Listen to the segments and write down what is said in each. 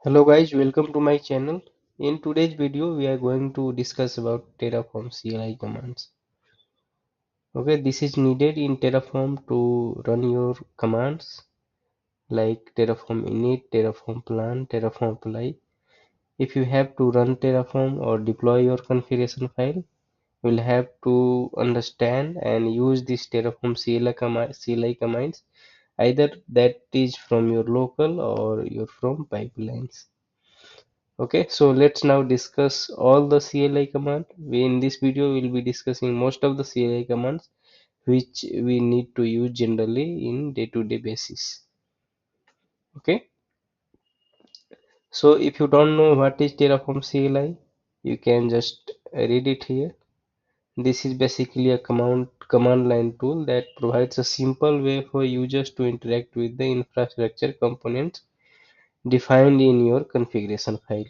Hello guys, welcome to my channel. In today's video, we are going to discuss about Terraform CLI commands. Okay, this is needed in Terraform to run your commands like Terraform init, Terraform plan, Terraform apply. If you have to run Terraform or deploy your configuration file, you will have to understand and use this Terraform CLI commands, either that is from your local or your from pipelines. Okay, so let's now discuss all the CLI command. In this video, we'll be discussing most of the CLI commands which we need to use generally in day-to-day basis. Okay, so if you don't know what is Terraform CLI, you can just read it here. This is basically a command line tool that provides a simple way for users to interact with the infrastructure components defined in your configuration file.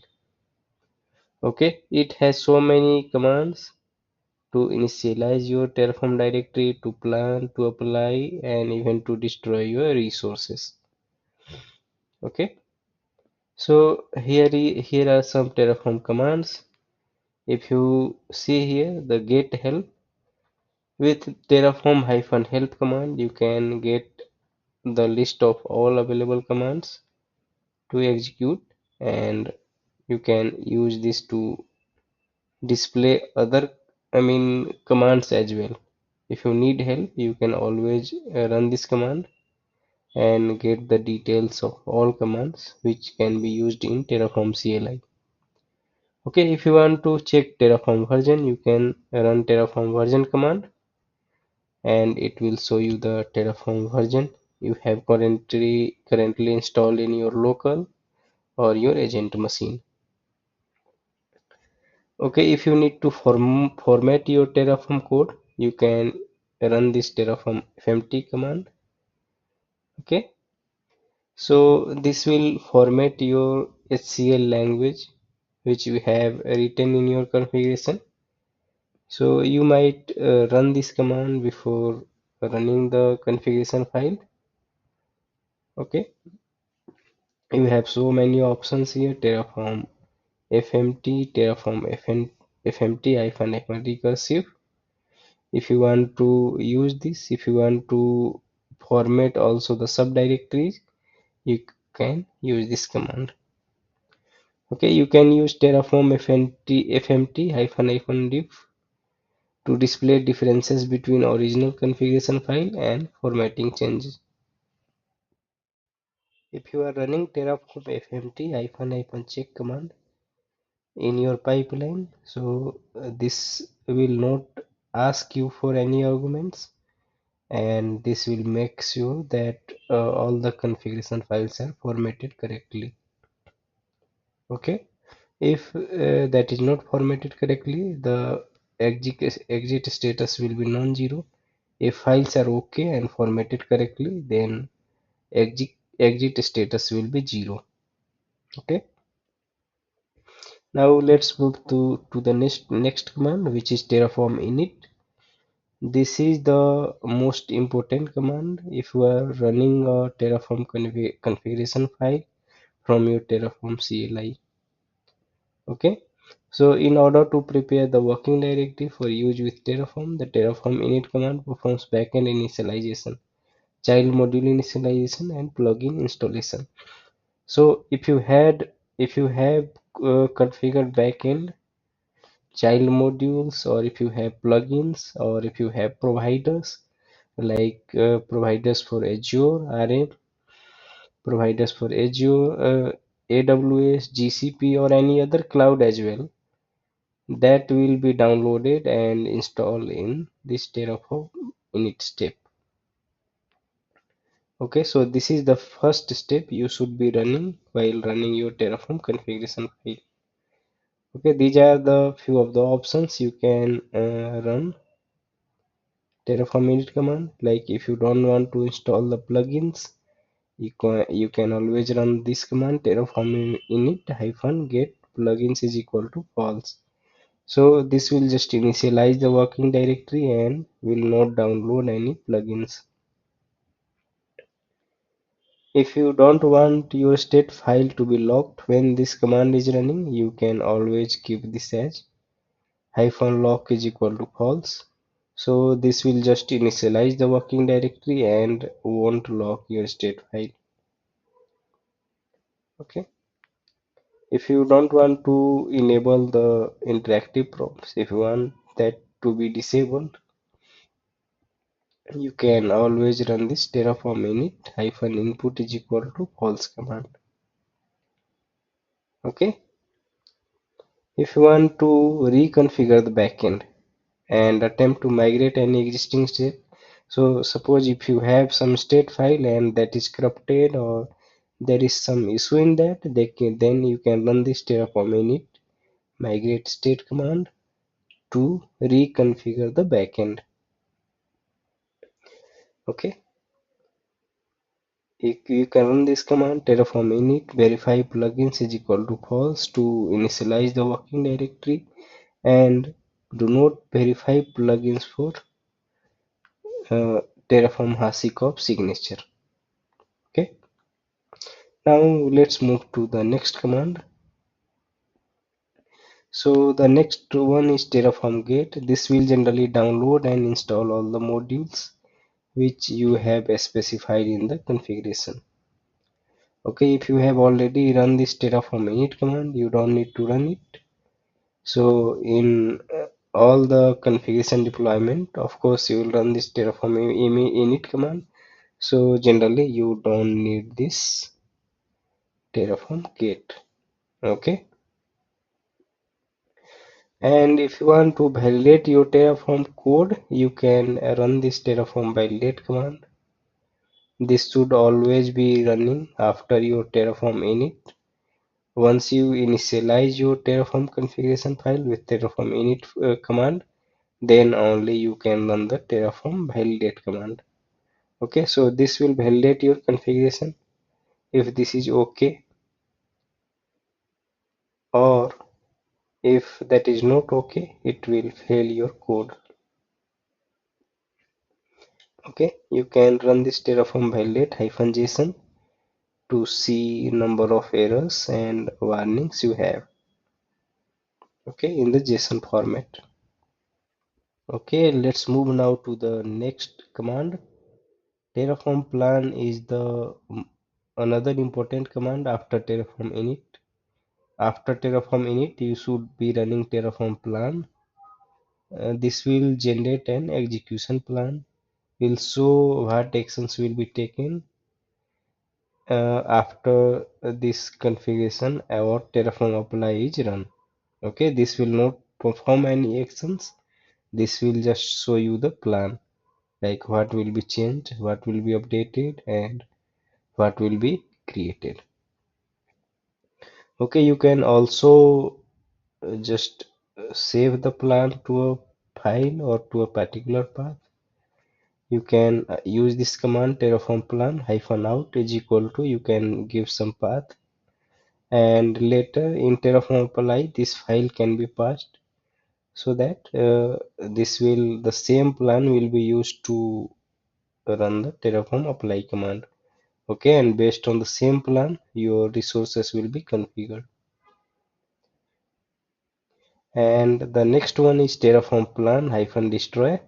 Okay, it has so many commands to initialize your Terraform directory, to plan, to apply, and even to destroy your resources. Okay, so here are some Terraform commands. If you see here the get help, with Terraform-help command, you can get the list of all available commands to execute, and you can use this to display other commands as well. If you need help, you can always run this command and get the details of all commands which can be used in Terraform CLI. Okay, if you want to check Terraform version, you can run Terraform version command and it will show you the Terraform version you have currently installed in your local or your agent machine. Okay, if you need to format your Terraform code, you can run this Terraform fmt command. Okay, so this will format your HCL language which you have written in your configuration. So you might run this command before running the configuration file. Okay, you have so many options here: Terraform fmt, Terraform fmt recursive. If you want to use this, if you want to format also the subdirectories, you can use this command. Okay, you can use Terraform fmt-diff to display differences between original configuration file and formatting changes. If you are running Terraform fmt-check command in your pipeline, so this will not ask you for any arguments, and this will make sure that all the configuration files are formatted correctly. Okay, if that is not formatted correctly, the exit status will be non-zero. If files are okay and formatted correctly, then exit status will be 0. Okay, now let's move to the next command, which is Terraform init. This is the most important command if you are running a Terraform configuration file from your Terraform CLI. Okay, so in order to prepare the working directory for use with Terraform, the Terraform init command performs backend initialization, child module initialization, and plugin installation. So if you have configured backend child modules, or if you have plugins, or if you have providers like providers for Azure RM, providers for Azure, AWS, GCP, or any other cloud as well, that will be downloaded and installed in this Terraform init step. Okay, so this is the first step you should be running while running your Terraform configuration file. Okay, these are the few of the options you can run Terraform init command. Like if you don't want to install the plugins, you can always run this command Terraform init -get plugins is equal to false. So this will just initialize the working directory and will not download any plugins. If you don't want your state file to be locked when this command is running, you can always keep this as -lock is equal to false. So this will just initialize the working directory and won't lock your state file. Okay. If you don't want to enable the interactive prompts, if you want that to be disabled, you can always run this terraform init -input is equal to false command. Okay. If you want to reconfigure the backend and attempt to migrate any existing state, so suppose if you have some state file and that is corrupted or there is some issue in that, then you can run this terraform init migrate state command to reconfigure the backend. Okay, you can run this command terraform init verify plugins is equal to false to initialize the working directory, and do not verify plugins for uh, terraform hashicorp signature. Okay, now let's move to the next command. So the next one is terraform get. This will generally download and install all the modules which you have specified in the configuration. Okay, if you have already run this terraform init command, you don't need to run it. So in all the configuration deployment, of course you will run this terraform init command. So generally you don't need this terraform get. Okay, and if you want to validate your terraform code, you can run this terraform validate command. This should always be running after your terraform init. Once you initialize your terraform configuration file with terraform init command, then only you can run the terraform validate command. Okay, so this will validate your configuration if this is okay, or if that is not okay, it will fail your code. Okay, you can run this terraform validate -json to see number of errors and warnings you have. Okay, in the JSON format. Okay, let's move now to the next command. Terraform plan is the another important command after terraform init. After terraform init, you should be running terraform plan. This will generate an execution plan, will show what actions will be taken after this configuration or terraform apply is run. Okay, this will not perform any actions. This will just show you the plan, like what will be changed, what will be updated, and what will be created. Okay, you can also just save the plan to a file or to a particular path. You can use this command terraform plan -out is equal to, you can give some path, and later in terraform apply this file can be passed, so that the same plan will be used to run the terraform apply command. Okay, and based on the same plan your resources will be configured. And the next one is terraform plan -destroy.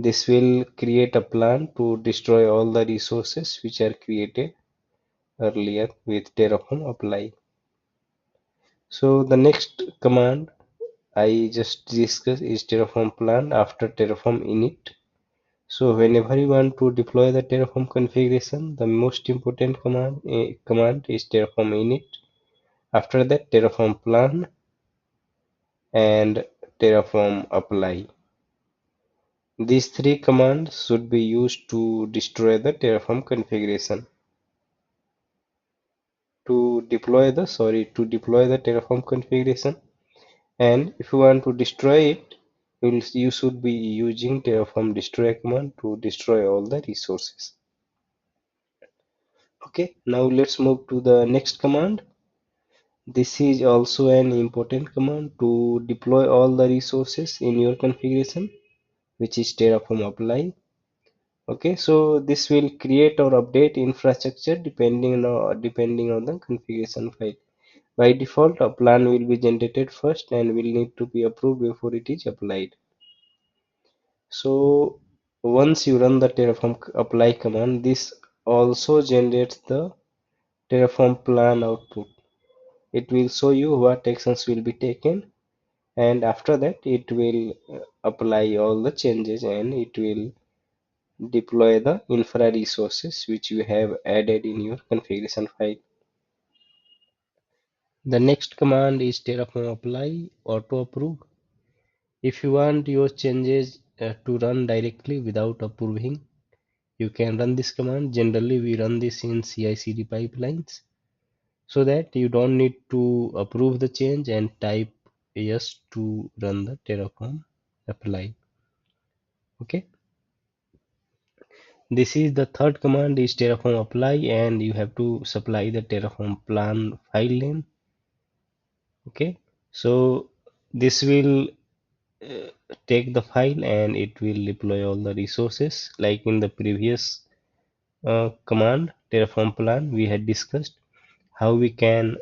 This will create a plan to destroy all the resources which are created earlier with terraform apply. So the next command I just discussed is terraform plan after terraform init. So whenever you want to deploy the terraform configuration, the most important command is terraform init. After that, terraform plan and terraform apply. These three commands should be used to destroy the terraform configuration. To deploy the terraform configuration, and if you want to destroy it, you should be using terraform destroy command to destroy all the resources. Okay, now let's move to the next command. This is also an important command to deploy all the resources in your configuration, which is terraform apply. Okay, so this will create or update infrastructure depending on the configuration file. By default, a plan will be generated first and will need to be approved before it is applied. So once you run the Terraform apply command, this also generates the Terraform plan output. It will show you what actions will be taken, and after that it will apply all the changes, and it will deploy the infra resources which you have added in your configuration file. The next command is Terraform apply auto approve. If you want your changes to run directly without approving, you can run this command. Generally, we run this in CI/CD pipelines so that you don't need to approve the change and type yes to run the Terraform apply. Okay. This is the third command is Terraform apply, and you have to supply the Terraform plan file name. Okay. So this will take the file and it will deploy all the resources like in the previous command Terraform plan. We had discussed how we can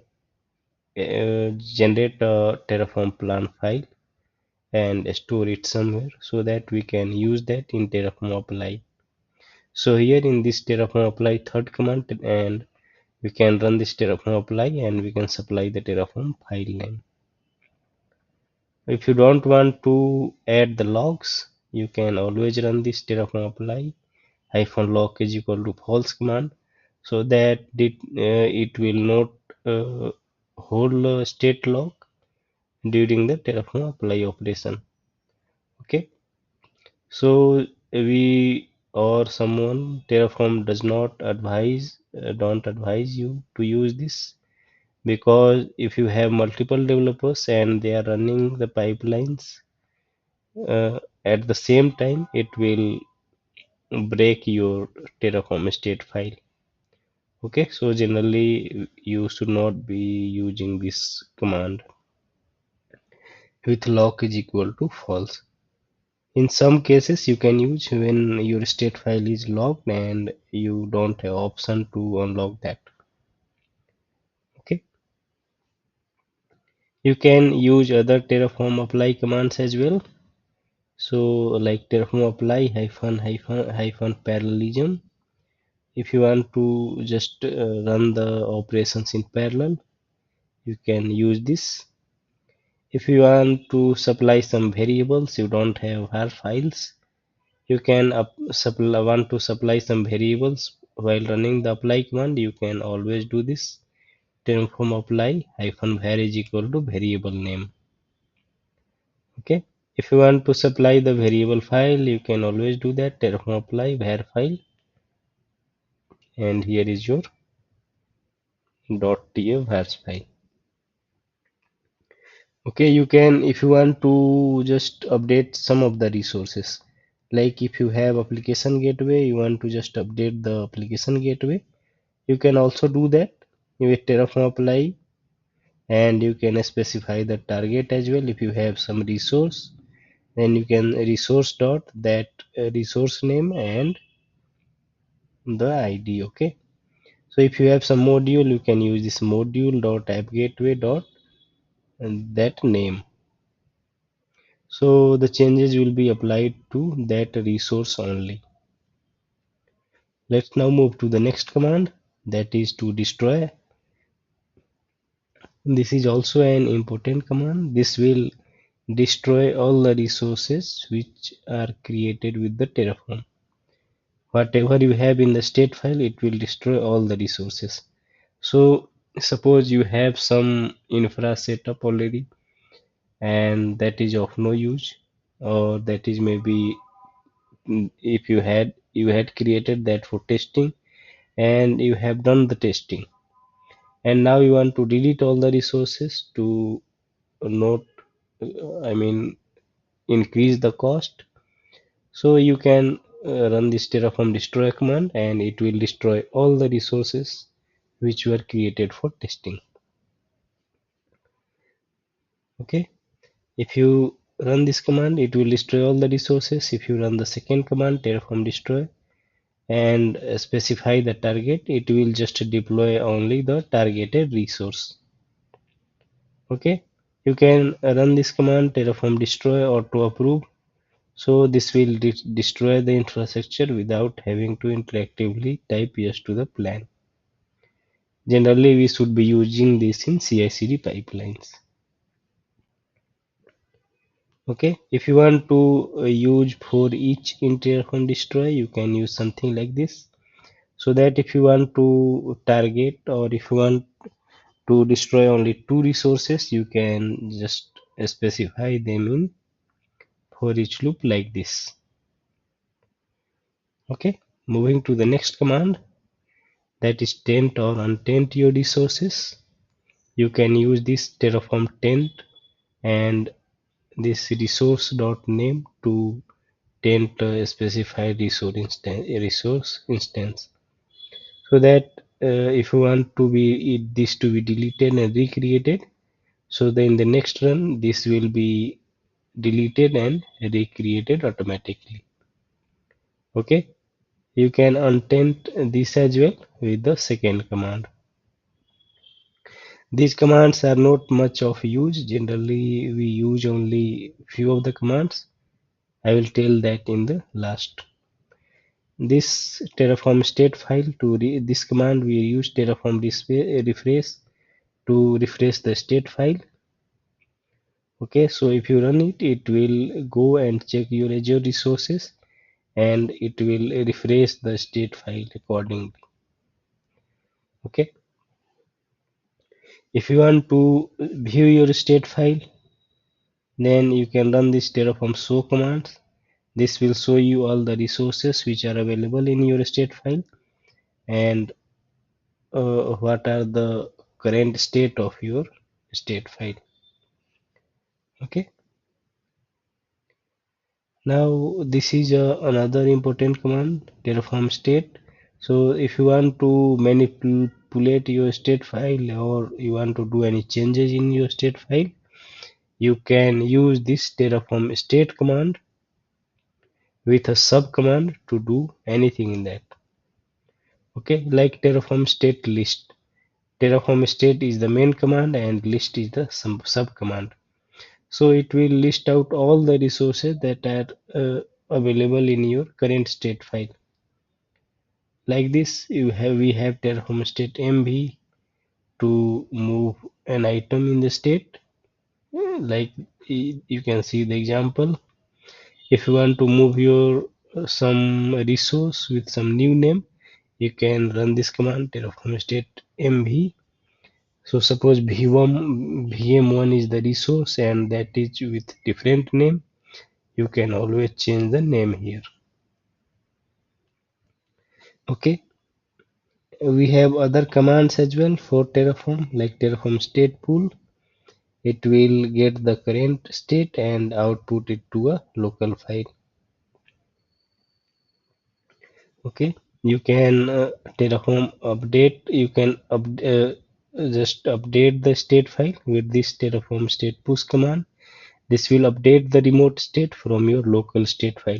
generate a Terraform plan file and store it somewhere so that we can use that in Terraform apply. So here in this Terraform apply third command, and we can run this Terraform apply and we can supply the Terraform file name. If you don't want to add the logs, you can always run this Terraform apply -log is equal to false command, so that it will not hold a state log during the Terraform apply operation. Okay, so we or someone Terraform does not don't advise you to use this, because if you have multiple developers and they are running the pipelines at the same time, it will break your Terraform state file. Okay, so generally you should not be using this command with log is equal to false. In some cases you can use when your state file is logged and you don't have option to unlock that. Okay, you can use other Terraform apply commands as well. So like Terraform apply hyphen parallelism. If you want to just run the operations in parallel, you can use this. If you want to supply some variables, you don't have var files, you can want to supply some variables while running the apply command, you can always do this. Terraform apply -var is equal to variable name. Okay. If you want to supply the variable file, you can always do that. Terraform apply var file, and here is your .tf vars file. Okay, you can, if you want to just update some of the resources, like if you have application gateway, you want to just update the application gateway, you can also do that with Terraform apply, and you can specify the target as well. If you have some resource, then you can resource dot that resource name and the ID. Okay, so if you have some module, you can use this module dot app gateway dot that name. So the changes will be applied to that resource only. Let's now move to the next command, that is to destroy. This is also an important command. This will destroy all the resources which are created with the Terraform. Whatever you have in the state file, it will destroy all the resources. So suppose you have some infra setup already and that is of no use, or that is maybe if you had created that for testing and you have done the testing, and now you want to delete all the resources to not I mean increase the cost. So you can run this Terraform destroy command and it will destroy all the resources which were created for testing. Okay, if you run this command, it will destroy all the resources. If you run the second command Terraform destroy, and specify the target, it will just deploy only the targeted resource. Okay, you can run this command terraform destroy auto approve. So this will destroy the infrastructure without having to interactively type yes to the plan. Generally, we should be using this in CI/CD pipelines. Okay, if you want to use for each in Terraform destroy, you can use something like this. So that if you want to target or if you want to destroy only two resources, you can just specify them in for each loop like this. Okay, moving to the next command, that is tent or untent your resources. You can use this terraform tent and this resource dot name to tent specified resource instance, so that if you want to be this to be deleted and recreated, so then in the next run this will be deleted and recreated automatically. Okay, you can untent this as well with the second command. These commands are not much of use. Generally, we use only few of the commands. I will tell that in the last. This Terraform state file to this command we use Terraform refresh to refresh the state file. Okay, so if you run it, it will go and check your Azure resources and it will refresh the state file accordingly. Okay, if you want to view your state file, then you can run this terraform show command. This will show you all the resources which are available in your state file and what are the current state of your state file. Okay, now this is another important command, terraform state. So if you want to manipulate your state file or you want to do any changes in your state file, you can use this terraform state command with a sub command to do anything in that. Okay, like terraform state list. Terraform state is the main command and list is the sub command. So it will list out all the resources that are available in your current state file. Like this, we have terraform state mv to move an item in the state. Like you can see the example. If you want to move your some resource with some new name, you can run this command terraform state mv. So suppose vm1 is the resource and that is with different name, you can always change the name here. Okay, we have other commands as well for terraform, like terraform state pool. It will get the current state and output it to a local file. Okay, you can terraform update, you can just update the state file with this terraform state push command. This will update the remote state from your local state file.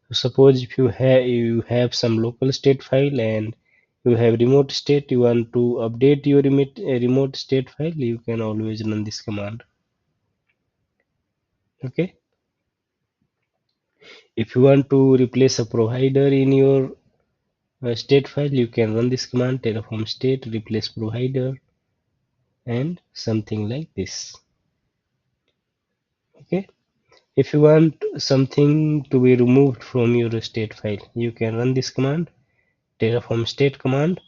So suppose if you have some local state file and you have remote state, you want to update your remote state file, you can always run this command. Okay, if you want to replace a provider in your state file, you can run this command terraform state replace provider and something like this. Okay, if you want something to be removed from your state file, you can run this command terraform state command.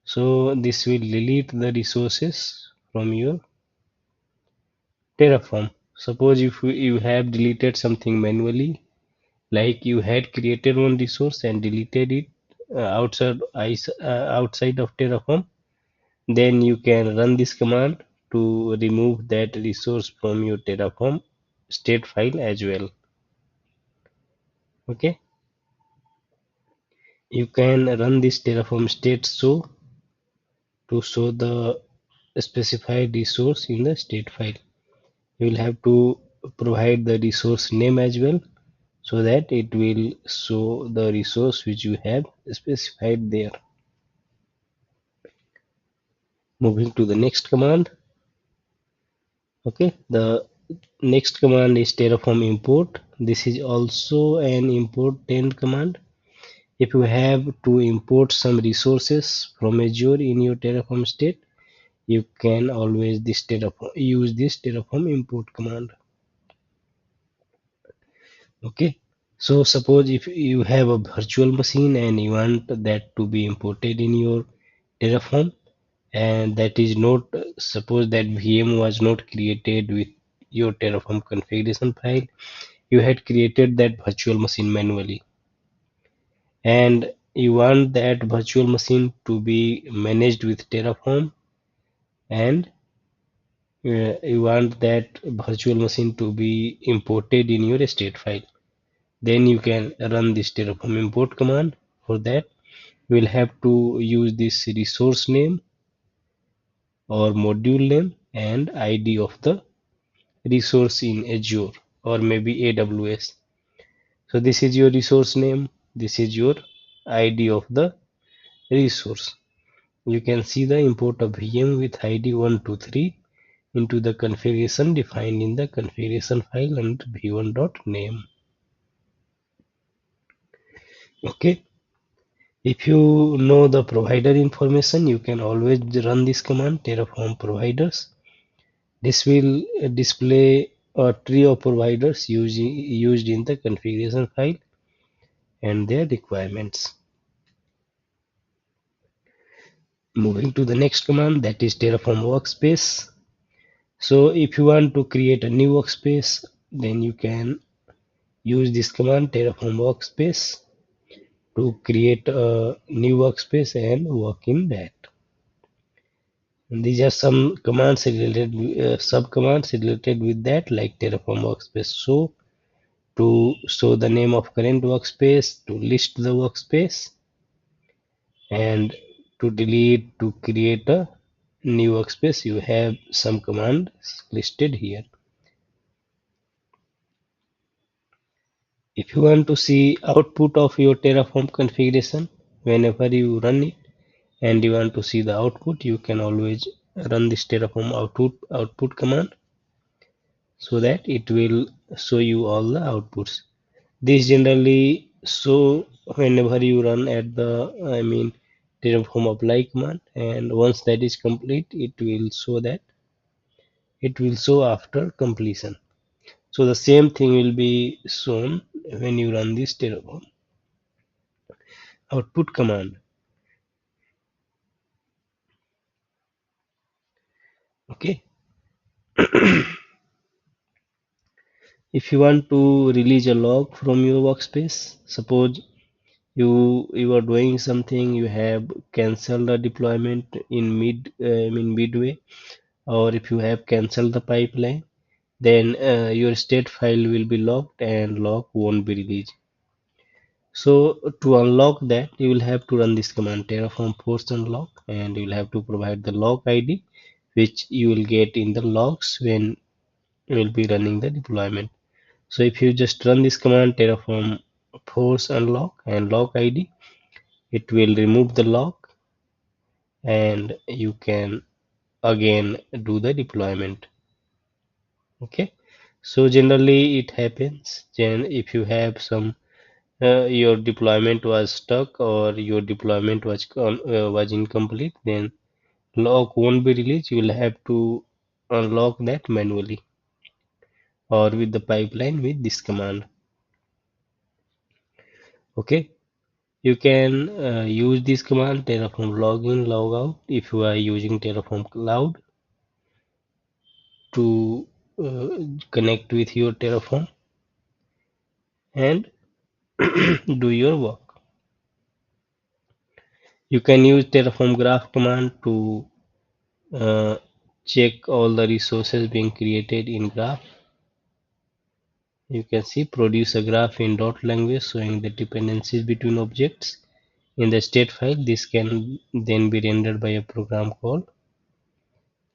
So this will delete the resources from your terraform. Suppose if you have deleted something manually, like you had created one resource and deleted it outside of terraform, then you can run this command to remove that resource from your terraform state file as well. Okay, you can run this terraform state show to show the specified resource in the state file. You will have to provide the resource name as well. so that it will show the resource which you have specified there. Moving to the next command. Okay, the next command is Terraform import. This is also an important command. If you have to import some resources from Azure in your Terraform state, you can always use this Terraform import command. Okay, so suppose if you have a virtual machine and you want that to be imported in your Terraform, and that is not, suppose that VM was not created with your Terraform configuration file, you had created that virtual machine manually, and you want that virtual machine to be managed with Terraform, and you want that virtual machine to be imported in your state file. Then you can run this Terraform import command. For that, you will have to use this resource name or module name and ID of the resource in Azure or maybe AWS. So this is your resource name, this is your ID of the resource. You can see the import of VM with ID 123 into the configuration defined in the configuration file under v1.name. Okay. If you know the provider information, you can always run this command terraform providers. This will display a tree of providers used in the configuration file and their requirements. Moving to the next command, that is Terraform workspace. So if you want to create a new workspace, then you can use this command Terraform workspace to create a new workspace and work in that. And these are some commands related, sub commands related with that, like Terraform workspace show to show the name of current workspace, to list the workspace, and to delete, to create a new workspace. You have some commands listed here. If you want to see output of your Terraform configuration whenever you run it and you want to see the output, you can always run this Terraform output command so that it will show you all the outputs. This generally show whenever you run at the, I mean, Terraform apply command, and once that is complete, it will show that it will show after completion. So the same thing will be shown when you run this Terraform output command. Okay. If you want to release a log from your workspace, suppose you are doing something, you have cancelled the deployment in midway, or if you have cancelled the pipeline, then your state file will be locked and log won't be released. So to unlock that, you will have to run this command terraform force unlock, and you will have to provide the log ID which you will get in the logs when you will be running the deployment. So if you just run this command terraform force unlock and log ID, it will remove the log and you can again do the deployment. Okay, so generally it happens then if you have some your deployment was stuck or your deployment was incomplete, then log won't be released. You will have to unlock that manually or with the pipeline with this command. Okay, you can use this command terraform login logout if you are using terraform cloud to connect with your terraform and do your work. You can use terraform graph command to uh, check all the resources being created in graph. You can see produce a graph in dot language showing the dependencies between objects in the state file. This can then be rendered by a program called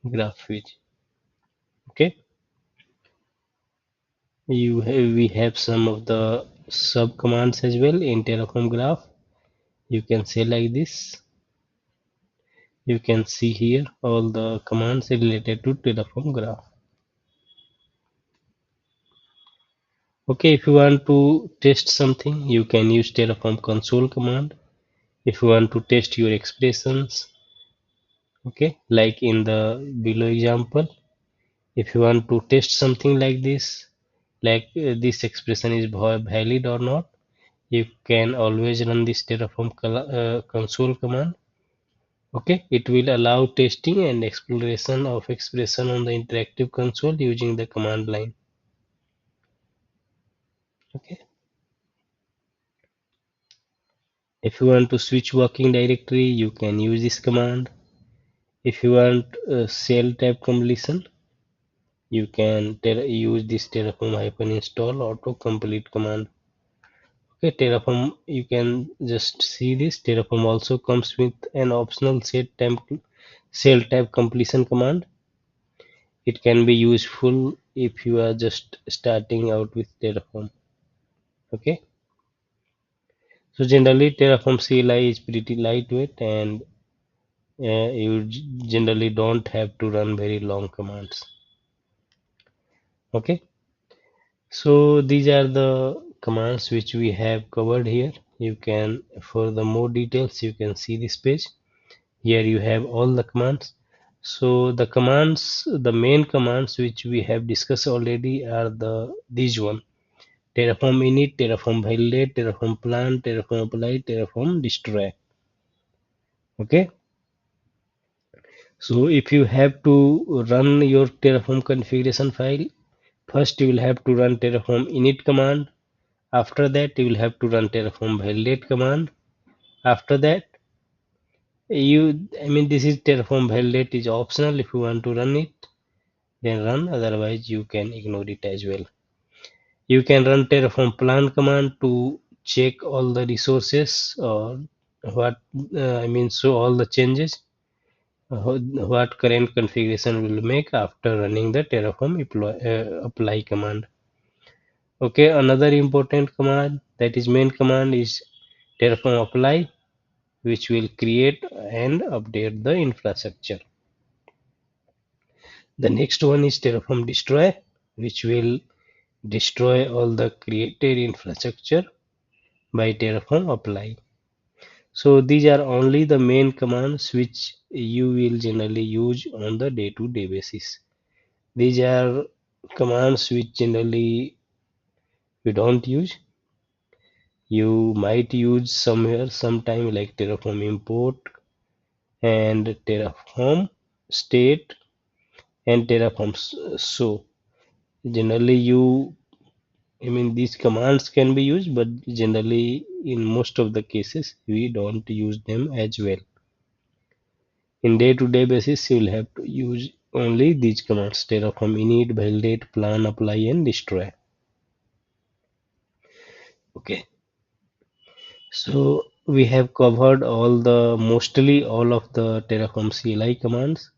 GraphViz. Okay, we have some of the sub commands as well in Terraform graph. You can say like this. You can see here all the commands related to Terraform graph. Okay, if you want to test something, you can use Terraform console command. If you want to test your expressions, okay, like in the below example, if you want to test something like this, like this expression is valid or not, you can always run this Terraform console command. Okay, it will allow testing and exploration of expression on the interactive console using the command line. Okay, if you want to switch working directory, you can use this command. If you want shell type completion, you can use this terraform -install autocomplete command. Okay, Terraform, you can just see this. Terraform also comes with an optional shell type completion command. It can be useful if you are just starting out with Terraform. Okay, so generally Terraform CLI is pretty lightweight and you generally don't have to run very long commands. Okay, so these are the commands which we have covered here. You can, for the more details, you can see this page. Here you have all the commands. So the commands, the main commands which we have discussed already are these one: Terraform init, Terraform validate, Terraform plan, Terraform apply, Terraform destroy. Okay. So if you have to run your Terraform configuration file, first you will have to run Terraform init command. After that, you will have to run Terraform validate command. After that, this is Terraform validate is optional. If you want to run it, then run. Otherwise, you can ignore it as well. You can run Terraform plan command to check all the resources or show all the changes, what current configuration will make after running the Terraform apply command. Okay, another important command, that is main command, is Terraform apply, which will create and update the infrastructure. The next one is Terraform destroy, which will destroy all the created infrastructure by Terraform apply. So these are only the main commands which you will generally use on the day-to-day basis. These are commands which generally you don't use. You might use somewhere sometime, like Terraform import and Terraform state and Terraform show. Generally these commands can be used, but generally in most of the cases we don't use them as well. In day-to-day basis, you will have to use only these commands: Terraform init, validate, plan, apply, and destroy. Okay, so we have covered mostly all of the Terraform CLI commands.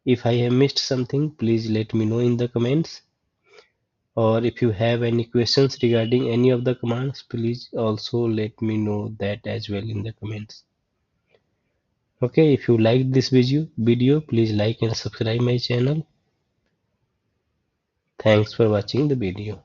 If I have missed something, please let me know in the comments. Or if you have any questions regarding any of the commands, please also let me know that as well in the comments. Okay, if you liked this video, please like and subscribe my channel. Thanks for watching the video.